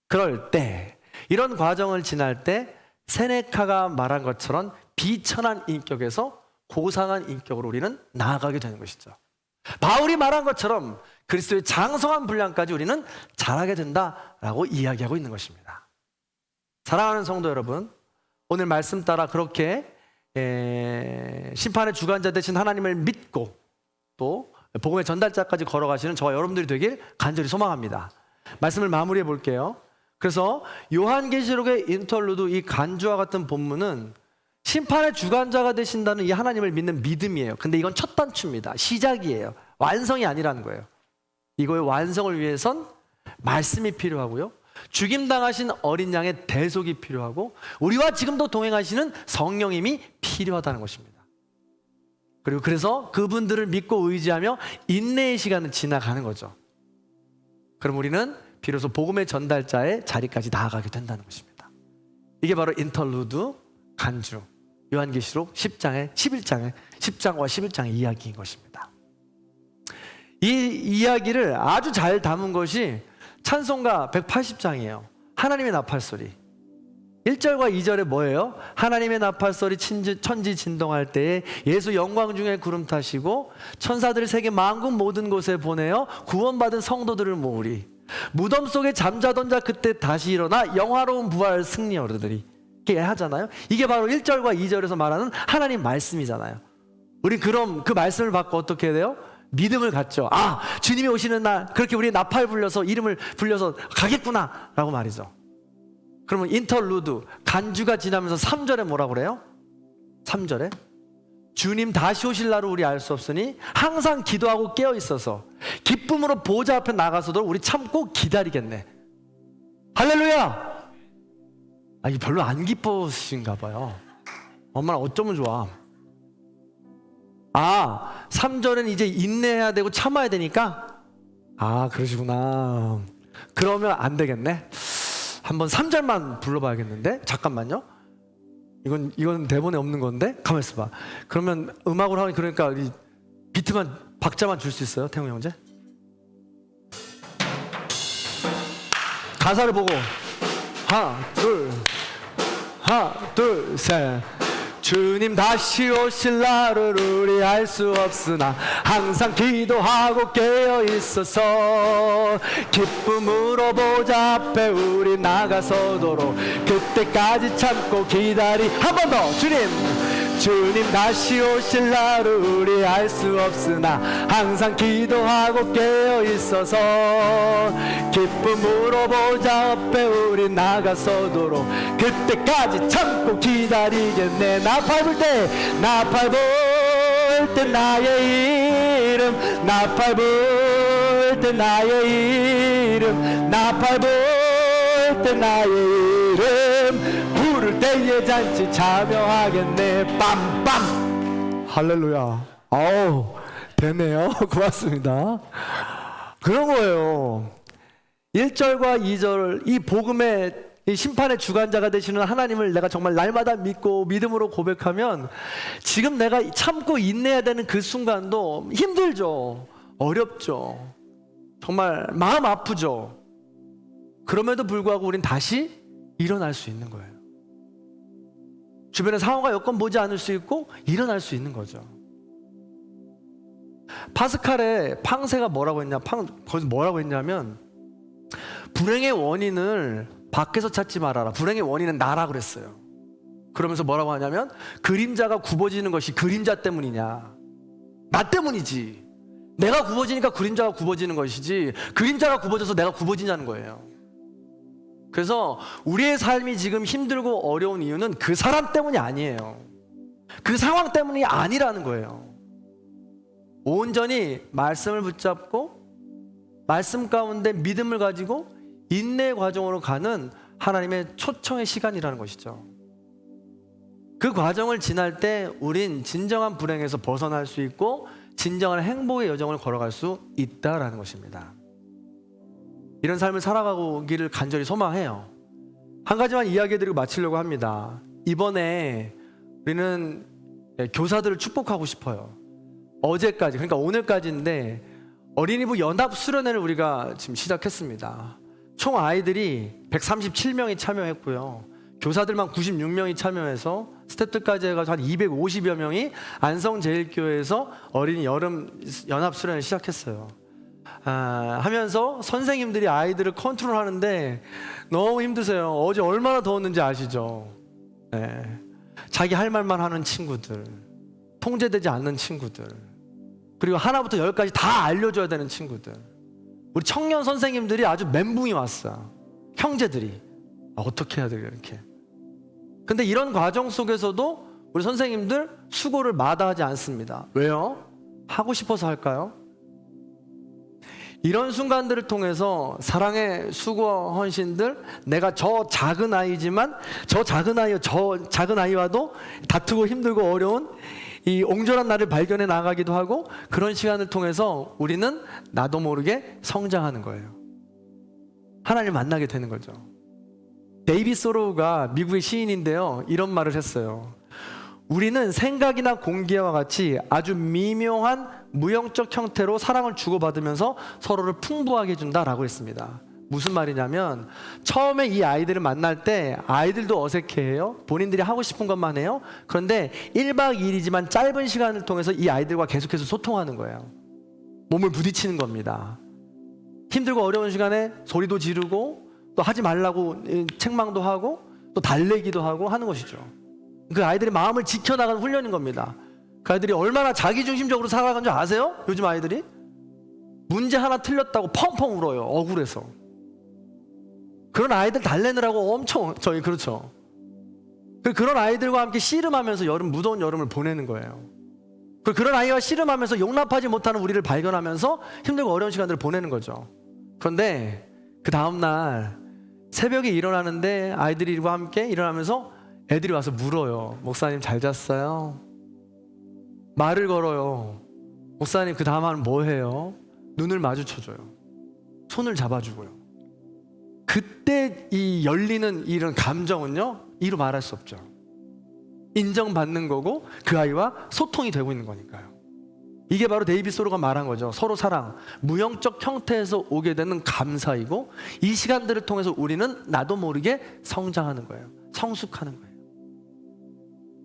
그럴 때, 이런 과정을 지날 때 세네카가 말한 것처럼 비천한 인격에서 고상한 인격으로 우리는 나아가게 되는 것이죠. 바울이 말한 것처럼 그리스도의 장성한 분량까지 우리는 자라게 된다라고 이야기하고 있는 것입니다. 사랑하는 성도 여러분, 오늘 말씀 따라 그렇게 심판의 주관자 되신 하나님을 믿고 또 복음의 전달자까지 걸어가시는 저와 여러분들이 되길 간절히 소망합니다. 말씀을 마무리해 볼게요. 그래서 요한계시록의 인터루드 이 간주와 같은 본문은 심판의 주관자가 되신다는 이 하나님을 믿는 믿음이에요. 근데 이건 첫 단추입니다. 시작이에요. 완성이 아니라는 거예요. 이거의 완성을 위해선 말씀이 필요하고요, 죽임당하신 어린 양의 대속이 필요하고 우리와 지금도 동행하시는 성령님이 필요하다는 것입니다. 그리고 그래서 그분들을 믿고 의지하며 인내의 시간을 지나가는 거죠. 그럼 우리는 비로소 복음의 전달자의 자리까지 나아가게 된다는 것입니다. 이게 바로 인터루드 간주, 요한계시록 10장과 11장의 이야기인 것입니다. 이 이야기를 아주 잘 담은 것이 찬송가 180장이에요. 하나님의 나팔소리. 1절과 2절에 뭐예요? 하나님의 나팔소리 천지 진동할 때에 예수 영광 중에 구름 타시고 천사들을 세계 만국 모든 곳에 보내어 구원받은 성도들을 모으리. 무덤 속에 잠자던 자 그때 다시 일어나 영화로운 부활 승리 얻으리리. 이렇게 하잖아요. 이게 바로 1절과 2절에서 말하는 하나님 말씀이잖아요. 우리 그럼 그 말씀을 받고 어떻게 해야 돼요? 믿음을 갖죠. 아, 주님이 오시는 날 그렇게 우리 나팔 불려서 이름을 불려서 가겠구나 라고 말이죠. 그러면 인터루드 간주가 지나면서 3절에 뭐라고 그래요? 3절에 주님 다시 오실 날을 우리 알 수 없으니 항상 기도하고 깨어 있어서 기쁨으로 보좌 앞에 나가서도 우리 참고 기다리겠네. 할렐루야. 아, 이 별로 안 기뻐하신가 봐요. 엄마는 어쩌면 좋아. 아, 3절은 이제 인내해야 되고 참아야 되니까? 아, 그러시구나. 그러면 안 되겠네. 한번 3절만 불러봐야겠는데? 잠깐만요. 이건 대본에 없는 건데? 가만 있어봐. 그러면 음악으로 하니 그러니까 이 비트만, 박자만 줄 수 있어요, 태웅 형제? 가사를 보고 하나 둘 셋. 주님 다시 오실 날을 우리 알 수 없으나 항상 기도하고 깨어 있어서 기쁨으로 보좌 앞에 우리 나가서도록 그때까지 참고 기다리. 한 번 더. 주님 다시 오실 날을 우리 알 수 없으나 항상 기도하고 깨어 있어서 기쁨으로 보좌 앞에 우리 나가서도록 그때까지 참고 기다리겠네. 나팔 불 때 나의 이름, 나팔 불 때 나의 이름, 나팔 불 때 나의 이름, 부를 때에 잔치 참여하겠네. 빰빰. 할렐루야. 아우, 되네요. 고맙습니다. 그런 거예요. 1절과 2절, 이 복음의 이 심판의 주관자가 되시는 하나님을 내가 정말 날마다 믿고 믿음으로 고백하면 지금 내가 참고 인내해야 되는 그 순간도 힘들죠. 어렵죠. 정말 마음 아프죠. 그럼에도 불구하고 우린 다시 일어날 수 있는 거예요. 주변의 상황과 여건 보지 않을 수 있고 일어날 수 있는 거죠. 파스칼의 팡세가 거기서 뭐라고 했냐면 불행의 원인을 밖에서 찾지 말아라. 불행의 원인은 나라 그랬어요. 그러면서 뭐라고 하냐면 그림자가 굽어지는 것이 그림자 때문이냐? 나 때문이지. 내가 굽어지니까 그림자가 굽어지는 것이지 그림자가 굽어져서 내가 굽어지냐는 거예요. 그래서 우리의 삶이 지금 힘들고 어려운 이유는 그 사람 때문이 아니에요. 그 상황 때문이 아니라는 거예요. 온전히 말씀을 붙잡고 말씀 가운데 믿음을 가지고 인내의 과정으로 가는 하나님의 초청의 시간이라는 것이죠. 그 과정을 지날 때 우린 진정한 불행에서 벗어날 수 있고 진정한 행복의 여정을 걸어갈 수 있다라는 것입니다. 이런 삶을 살아가기를 간절히 소망해요. 한 가지만 이야기해드리고 마치려고 합니다. 이번에 우리는 교사들을 축복하고 싶어요. 어제까지, 그러니까 오늘까지인데 어린이부 연합 수련회를 우리가 지금 시작했습니다. 총 아이들이 137명이 참여했고요. 교사들만 96명이 참여해서 스태프들까지 해가지고 한 250여 명이 안성제일교회에서 어린이 여름 연합 수련을 시작했어요. 하면서 선생님들이 아이들을 컨트롤하는데 너무 힘드세요. 어제 얼마나 더웠는지 아시죠? 네. 자기 할 말만 하는 친구들, 통제되지 않는 친구들, 그리고 하나부터 열까지 다 알려줘야 되는 친구들. 우리 청년 선생님들이 아주 멘붕이 왔어요. 형제들이 어떻게 해야 돼요 이렇게. 근데 이런 과정 속에서도 우리 선생님들 수고를 마다하지 않습니다. 왜요? 하고 싶어서 할까요? 이런 순간들을 통해서 사랑의 수고와 헌신들, 내가 저 작은 아이지만 저 작은 아이와도 다투고 힘들고 어려운 이 옹졸한 나를 발견해 나가기도 하고 그런 시간을 통해서 우리는 나도 모르게 성장하는 거예요. 하나님을 만나게 되는 거죠. 데이비 소로우가 미국의 시인인데요, 이런 말을 했어요. 우리는 생각이나 공기와 같이 아주 미묘한 무형적 형태로 사랑을 주고받으면서 서로를 풍부하게 해준다라고 했습니다. 무슨 말이냐면 처음에 이 아이들을 만날 때 아이들도 어색해해요. 본인들이 하고 싶은 것만 해요. 그런데 1박 2일이지만 짧은 시간을 통해서 이 아이들과 계속해서 소통하는 거예요. 몸을 부딪히는 겁니다. 힘들고 어려운 시간에 소리도 지르고 또 하지 말라고 책망도 하고 또 달래기도 하고 하는 것이죠. 그 아이들의 마음을 지켜나가는 훈련인 겁니다. 그 아이들이 얼마나 자기중심적으로 살아가는 줄 아세요? 요즘 아이들이 문제 하나 틀렸다고 펑펑 울어요. 억울해서. 그런 아이들 달래느라고 엄청 그렇죠. 그런 아이들과 함께 씨름하면서 무더운 여름을 보내는 거예요. 그런 아이와 씨름하면서 용납하지 못하는 우리를 발견하면서 힘들고 어려운 시간들을 보내는 거죠. 그런데 그 다음날 새벽에 일어나는데 아이들과 함께 일어나면서 애들이 와서 물어요. 목사님 잘 잤어요? 말을 걸어요. 목사님 그 다음 하는 뭐 해요? 눈을 마주쳐줘요. 손을 잡아주고요. 그때 이 열리는 이런 감정은요, 이루 말할 수 없죠. 인정받는 거고 그 아이와 소통이 되고 있는 거니까요. 이게 바로 데이비 소로가 말한 거죠. 서로 사랑, 무형적 형태에서 오게 되는 감사이고 이 시간들을 통해서 우리는 나도 모르게 성장하는 거예요. 성숙하는 거예요.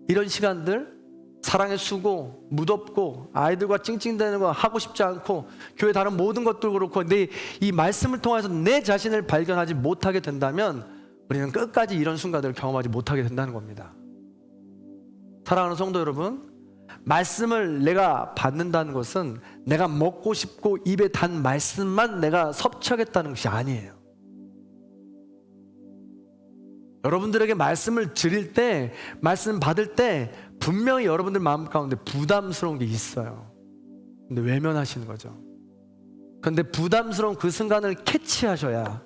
이런 시간들, 사랑의 수고, 무덥고 아이들과 찡찡대는 거 하고 싶지 않고 교회 다른 모든 것도 그렇고 내 이 말씀을 통해서 내 자신을 발견하지 못하게 된다면 우리는 끝까지 이런 순간들을 경험하지 못하게 된다는 겁니다. 사랑하는 성도 여러분, 말씀을 내가 받는다는 것은 내가 먹고 싶고 입에 단 말씀만 내가 섭취하겠다는 것이 아니에요. 여러분들에게 말씀을 드릴 때, 말씀 받을 때 분명히 여러분들 마음 가운데 부담스러운 게 있어요. 근데 외면하시는 거죠. 그런데 부담스러운 그 순간을 캐치하셔야,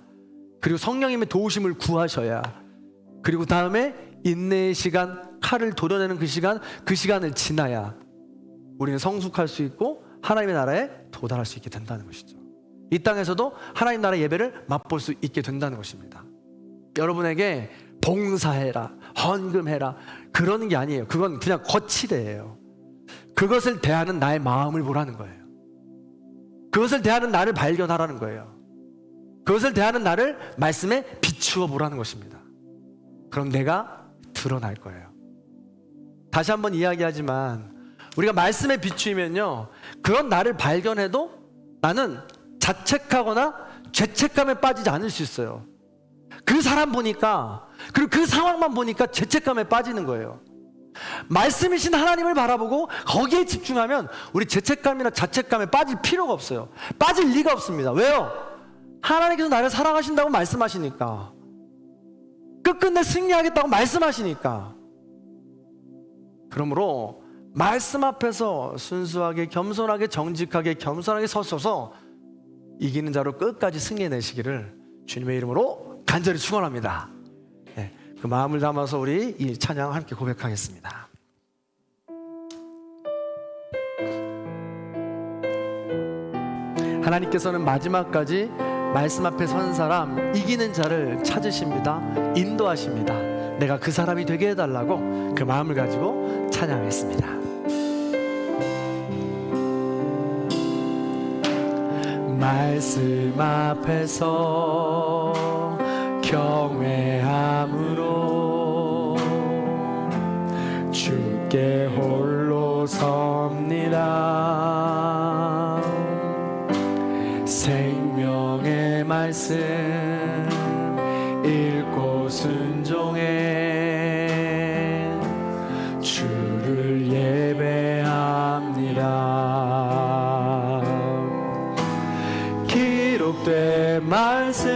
그리고 성령님의 도우심을 구하셔야, 그리고 다음에 인내의 시간, 칼을 도려내는 그 시간을 지나야 우리는 성숙할 수 있고 하나님의 나라에 도달할 수 있게 된다는 것이죠. 이 땅에서도 하나님 나라 예배를 맛볼 수 있게 된다는 것입니다. 여러분에게 봉사해라, 헌금해라 그러는 게 아니에요. 그건 그냥 거치대예요. 그것을 대하는 나의 마음을 보라는 거예요. 그것을 대하는 나를 발견하라는 거예요. 그것을 대하는 나를 말씀에 비추어 보라는 것입니다. 그럼 내가 드러날 거예요. 다시 한번 이야기하지만 우리가 말씀에 비추면요, 그런 나를 발견해도 나는 자책하거나 죄책감에 빠지지 않을 수 있어요. 그 사람 보니까, 그리고 그 상황만 보니까 죄책감에 빠지는 거예요. 말씀이신 하나님을 바라보고 거기에 집중하면 우리 죄책감이나 자책감에 빠질 필요가 없어요. 빠질 리가 없습니다. 왜요? 하나님께서 나를 사랑하신다고 말씀하시니까, 끝끝내 승리하겠다고 말씀하시니까. 그러므로 말씀 앞에서 순수하게, 겸손하게, 정직하게, 겸손하게 서셔서 이기는 자로 끝까지 승리해내시기를 주님의 이름으로 간절히 축원합니다. 네, 그 마음을 담아서 우리 이 찬양 함께 고백하겠습니다. 하나님께서는 마지막까지 말씀 앞에 선 사람, 이기는 자를 찾으십니다. 인도하십니다. 내가 그 사람이 되게 해달라고 그 마음을 가지고 찬양하겠습니다. 말씀 앞에서 경외함으로 주께 홀로 섭니다. 생명의 말씀 읽고 순종해 주를 예배합니다. 기록된 말씀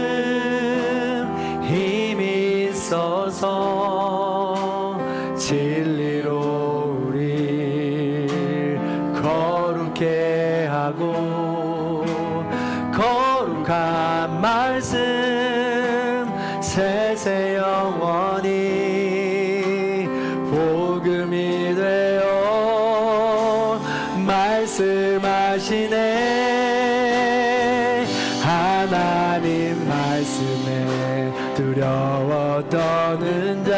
힘이 있어서 진리로 우리 거룩해 하고, 거룩한 말씀 세세 영원히 복음이 되어 말씀하시네. 하나님 말씀에 두려워 떠는 자,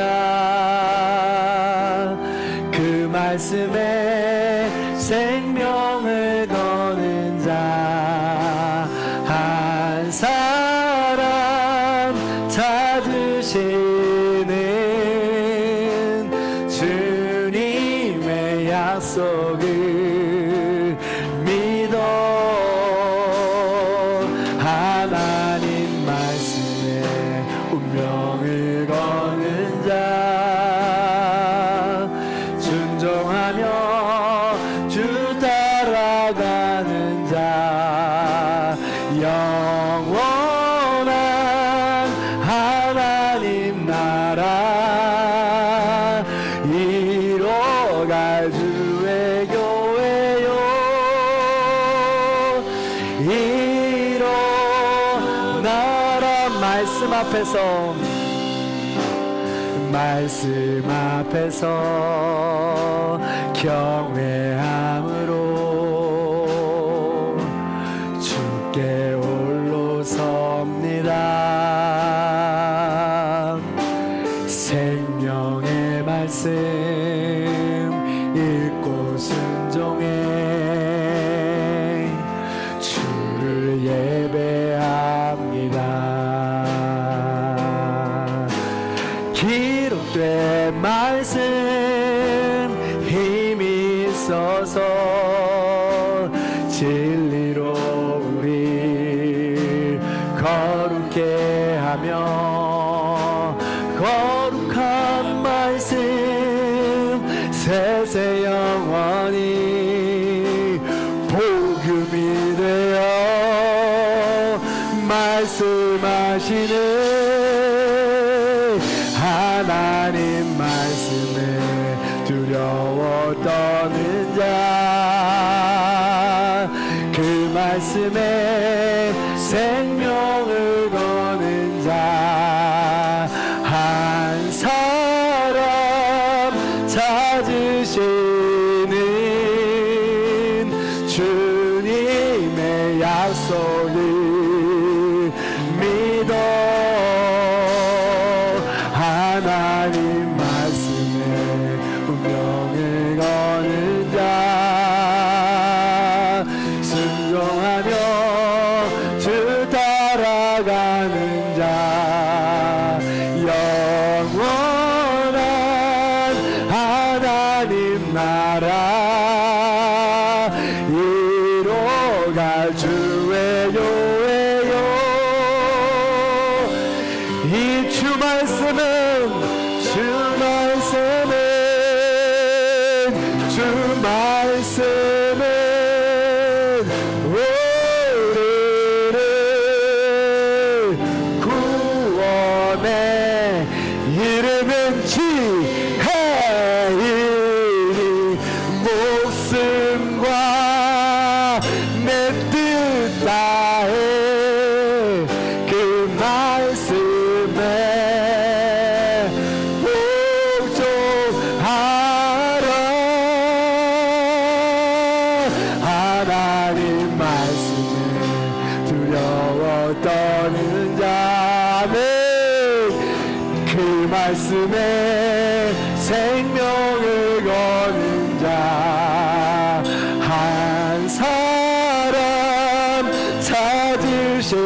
그 말씀에 생명을 거는 자 한 사람 찾으시는 주님의 약속을 믿어 하나님 말씀에 운명을 거는 자, 순종하며 주 따라가는 자, 영원한 하나님 나라 이뤄갈 주의 교회요, 일어나라. 말씀 앞에서, 말씀 앞에서 경외함으로 주께 홀로 섭니다. 생명의 말씀 읽고 순종해 주를 예배합니다. 기록된 말씀 순종하며 거룩한 말씀 세세 영원히 복음이 되어 말씀하시는 하나님 말씀에 두려워 떠는 자, 그 말씀에 생명을 거는 자, 한 사람 찾으시는 주님의 약속을 믿어 하나님 말씀에 운명을 거는 자, 순종하며 주 따라가는 자, 영원한 하나님 나라 이루어갈 주의 교회요. 이 주 말씀은 우리를 구원에 이르는 지혜이니 목숨과 내 뜻 다해 그 말씀에 복종하라. 하나님 말씀에 두려워 떠는 자는 그 말씀에 생명을 거는 자, 한 사람 찾으시는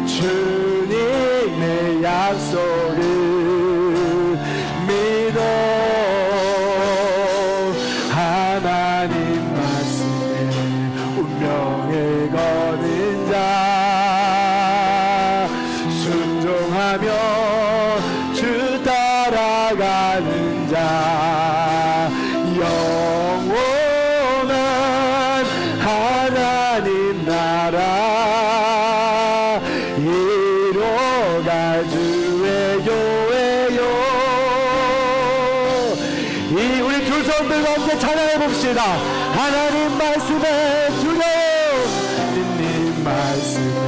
주님의 약속을 믿어 하나님 말씀에 운명을 거는 자, 순종하며 주 따라가는 자, 영원한 하나님 나라 이루어갈 주의 교회요. 이 우리 두 손들과 함께 찬양해 봅시다. 하나님 말씀에 두려워, 님 말씀에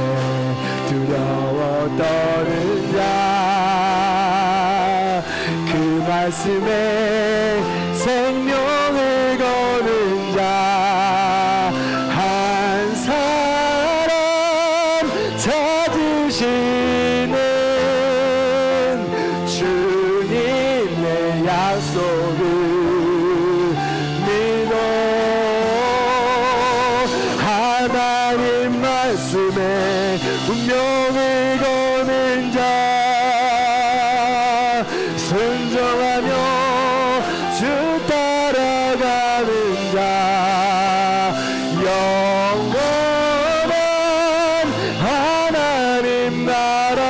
두려워 떠는 자, 그 말씀에 생명을 거는 자, 한 사람 찾으시는 주님의 약속을 믿어 하나님 말씀에 운명을 거는 자, 순종하며 주 따라가는 자, 영원한 하나님 나라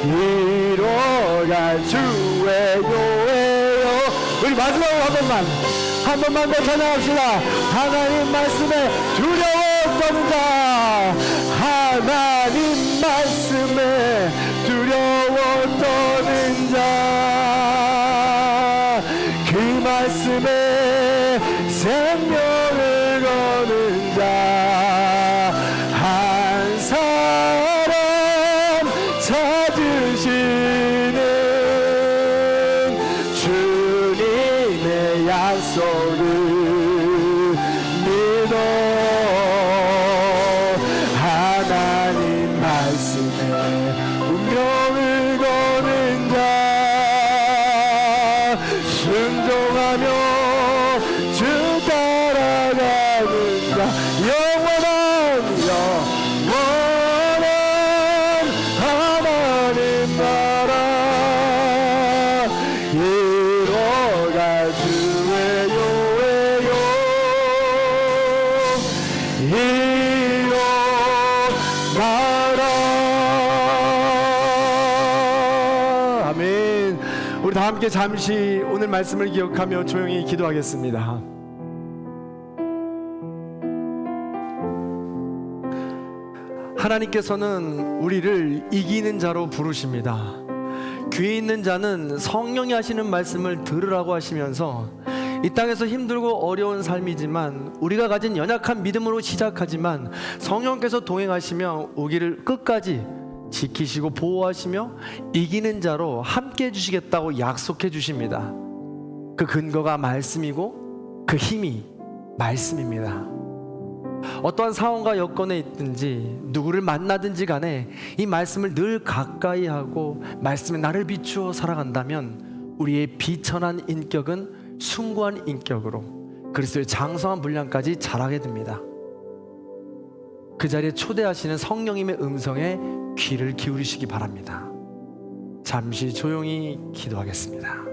이루어갈 주의 교회요. 우리 마지막으로 한 번만 더 찬양합시다. 하나님 말씀에 두려워 떠는 자, 하나님 말씀에 두려워 떠는 자, 그 말씀에 생명을 거는 자, 한 사람 찾으시는 주님의 약속을 믿어 하나님 말씀에 운명을 거는 자, 순종하며 주 따라가는 자, 영원한 하나님 나라 이루어갈 주의 교회요. 이루어갈 함께 잠시 오늘 말씀을 기억하며 조용히 기도하겠습니다. 하나님께서는 우리를 이기는 자로 부르십니다. 귀에 있는 자는 성령이 하시는 말씀을 들으라고 하시면서 이 땅에서 힘들고 어려운 삶이지만 우리가 가진 연약한 믿음으로 시작하지만 성령께서 동행하시며 우리를 끝까지 지키시고 보호하시며 이기는 자로 함께 해주시겠다고 약속해 주십니다. 그 근거가 말씀이고 그 힘이 말씀입니다. 어떠한 상황과 여건에 있든지 누구를 만나든지 간에 이 말씀을 늘 가까이 하고 말씀에 나를 비추어 살아간다면 우리의 비천한 인격은 숭고한 인격으로 그리스도의 장성한 분량까지 자라게 됩니다. 그 자리에 초대하시는 성령님의 음성에 귀를 기울이시기 바랍니다. 잠시 조용히 기도하겠습니다.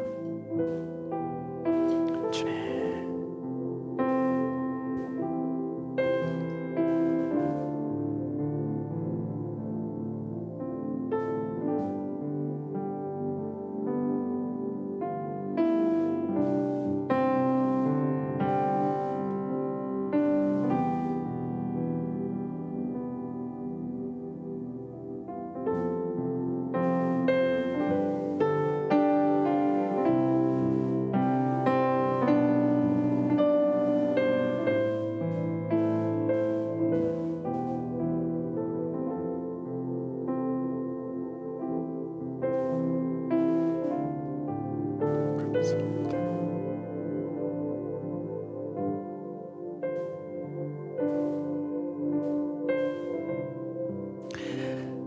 주님,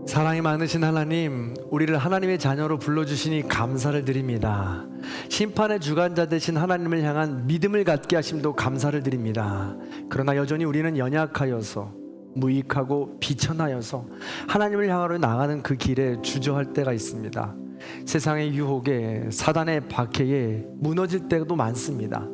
사랑이 많으신 하나님, 우리를 하나님의 자녀로 불러주시니 감사를 드립니다. 심판의 주관자 되신 하나님을 향한 믿음을 갖게 하심도 감사를 드립니다. 그러나 여전히 우리는 연약하여서 무익하고 비천하여서 하나님을 향하여 나가는 그 길에 주저할 때가 있습니다. 세상의 유혹에 사단의 박해에 무너질 때도 많습니다.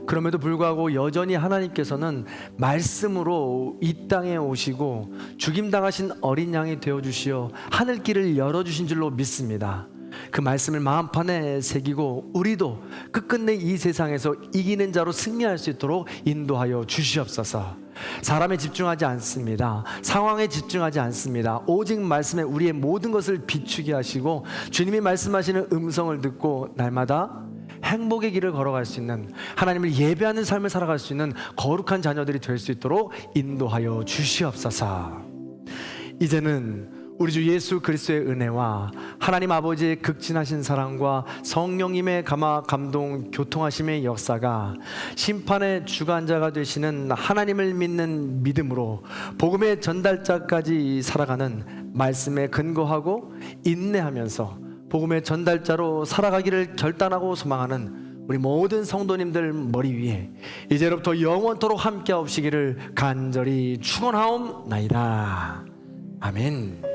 그럼에도 불구하고 여전히 하나님께서는 말씀으로 이 땅에 오시고 죽임당하신 어린 양이 되어주시어 하늘길을 열어주신 줄로 믿습니다. 그 말씀을 마음판에 새기고 우리도 끝끝내 이 세상에서 이기는 자로 승리할 수 있도록 인도하여 주시옵소서. 사람에 집중하지 않습니다. 상황에 집중하지 않습니다. 오직 말씀에 우리의 모든 것을 비추게 하시고 주님이 말씀하시는 음성을 듣고 날마다 행복의 길을 걸어갈 수 있는, 하나님을 예배하는 삶을 살아갈 수 있는 거룩한 자녀들이 될 수 있도록 인도하여 주시옵소서. 이제는 우리 주 예수 그리스도의 은혜와 하나님 아버지의 극진하신 사랑과 성령님의 감화 감동 교통하심의 역사가 심판의 주관자가 되시는 하나님을 믿는 믿음으로 복음의 전달자까지 살아가는 말씀에 근거하고 인내하면서 복음의 전달자로 살아가기를 결단하고 소망하는 우리 모든 성도님들 머리 위에 이제로부터 영원토록 함께 하시기를 간절히 축원하옵나이다. 아멘.